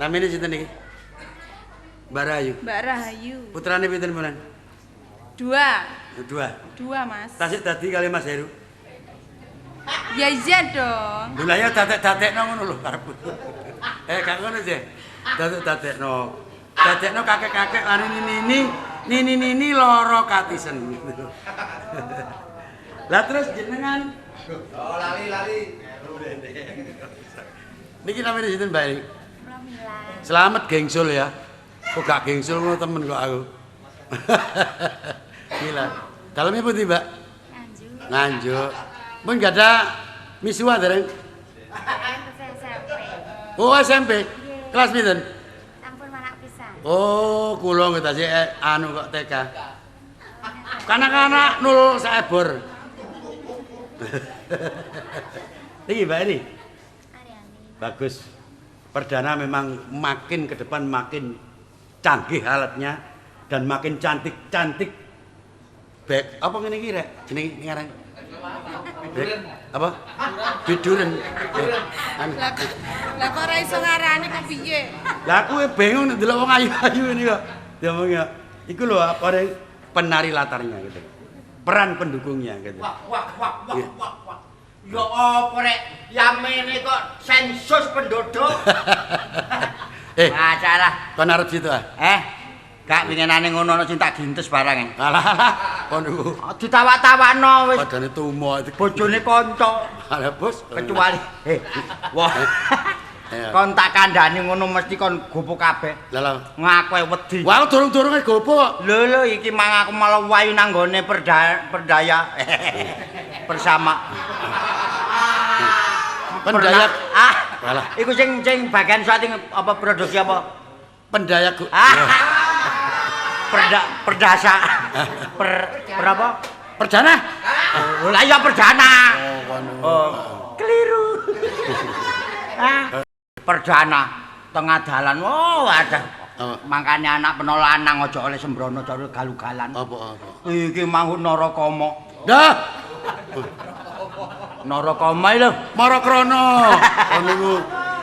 Namanya sinten niki? Mbak Rahayu. Mbak Rahayu. Putrane pinten bulan? Dua. Dua, Mas. Tasik tadi kali Mas Heru. Ya iya dong. Lha ya datek-datekno ngono lho karepku. Gak ngono sih. Datek-datekno. Datekno kakek-kakek lan nini loro katisen. Lah terus jenengan oh lali. Niki namanya sinten Mbak? Selamat gengsul ya. Kok gak gengsul ngono temen kok aku. Gila. Dalamnya putih, Mbak? Nganjuk. Pun gak ada misuha dereng? Oh, SMP. Kelas pinten? Ampun manak pisan. Oh, kula nggih tasih anu kok TK. Kanak-kanak nul saebor. Iki Mbak ini. Bagus. Perdana memang makin ke depan makin canggih alatnya dan makin cantik-cantik. Baik, apa ngene iki rek? Jenenge ngaran. Apa? Biduren. Lah kok ora iso ngarani kok piye? Lah aku bingung nek delok wong ayu-ayu ini kok. Diomong ya. Iku lho apa penari latarnya gitu. peran pendukungnya gitu. Wah. Ya apa rek? Yamene kok sensus penduduk. Masalah. Kon arep situ ah. Gak winginane ngono ana cinta gintes barang. Alah, kon niku Ditawak-tawakno wis padane tumo itu. bojone kanca. Alah, Bos. Kecuali wah. Kon tak kandhani ngono mesti kon gopo kabeh. Lah Ngaku wedi. wah durung-durung wis gopo kok. Lho iki mang aku malah wayu nang gone perdaya bersama. Pendaya Walah. Iku sing bagian suatu apa produksi apa? pendaya Perdasa. Berapa? perdana. Lah ya perdana. Oh, Keliru. Perdana tengah dalan. Oh, ada. Mangkane anak penolanang aja oleh sembrono cara galugalan. Apa? Iki mangut Narakama. Dah. Narakama lho. Marakrana. Kon niku.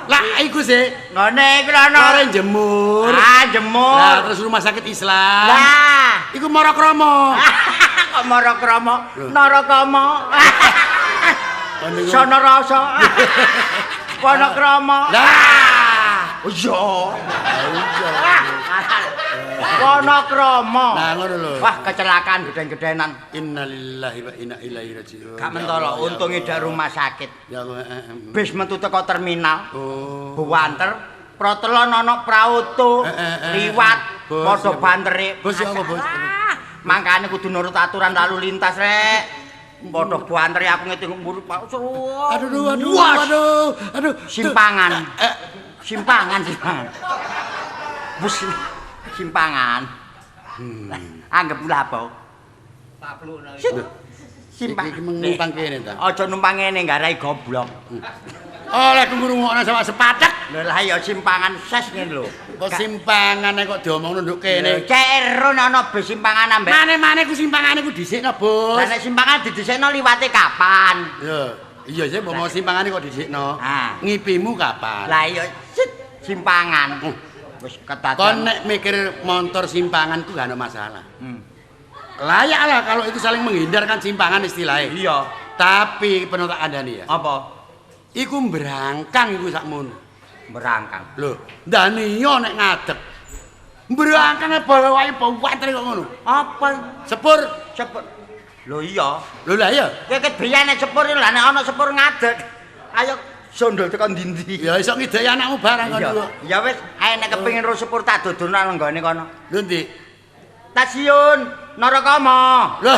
Lah iku sih. Ngene iki lho. Ora jemur. Jemur. Lah terus rumah sakit Islam. Lah, Iku Marakrama. kok Marakrama? Narakama. Kon niku. Sono rasa. Panakrama. Lah. Iya. Panakrama. Nah ngono lho. Wah, kecelakaan geden-gedenan. Innalillahi wa inna ilaihi raji'un. Gak mentolo, untunge dak rumah sakit. Ya Bis metu teko terminal. Oh. Buwanter, protelon ana prauto, liwat, Bos, padha ya, bantere. Bos ya apa, Bos? Mangkane kudu nurut aturan lalu lintas, Rek. Padha bantere aku ngeting mburi Pak. Aduh. Simpangan. Simpangan. Bus simpangan. Anggap pula apa? Taplukno iki. Simpang. Iki numpang kene ta. Aja numpang ngene garai goblok. Oleh ngrungokno sama sepatek. Lha lah ya simpangan ses ngene lho. Kok simpangane kok diomongno nduk kene. Cero ana bis simpangan ambek. Mane-mane ku simpangane ku dhisikno, Bos. Lah nek simpangan didhisikno liwate kapan? Iya sih mau simpangane kok dhisikno. Ngipimu kapan? Lah iya simpangan. Wis ketatan. Kon nek mikir motor simpangan ku gak ada masalah. Layak lah kalau itu saling menghindarkan simpangan istilahnya. Iya. Tapi penuh tak andani ya. Apa? Iku berangkang iku sakmono. Berangkang. Lho, ndaniyo nek ngadeg. Berangkang bawae bawanter kok ngono. Apa? Sepur. Lho iya. Lho lah iya. Kowe ket biyen nek sepur lah nek ana sepur ngadeg. Ayo sondol tekan ndi-ndi. Ya iso ngideki anakmu barang kon. Ya wis, ae nek kepengin ro sepur tak dodono nang nggone kono. Lho ndi? Stasiun Narakama. Lho,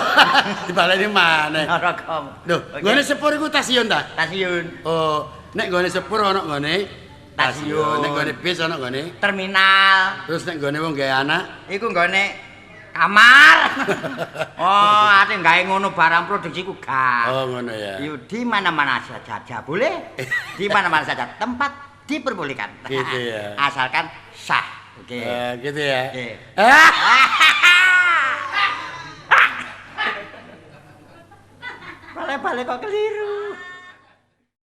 dibaleni maneh. Narakama. Lho, nggone sepur iku stasiun ta? Stasiun. Oh, nek nggone sepur ana nggone stasiun, nek nggone bis ana nggone terminal. Terus nek nggone wong gawe anak, iku nggone kamar. Oh, ate gawe ngono barang produksi ku gak. Oh, ngono ya. Yuk di mana-mana saja boleh. Di mana-mana saja tempat diperbolehkan. Gitu ya. Asalkan sah. Oke. Gitu ya. Oke. Balik-balik kok keliru.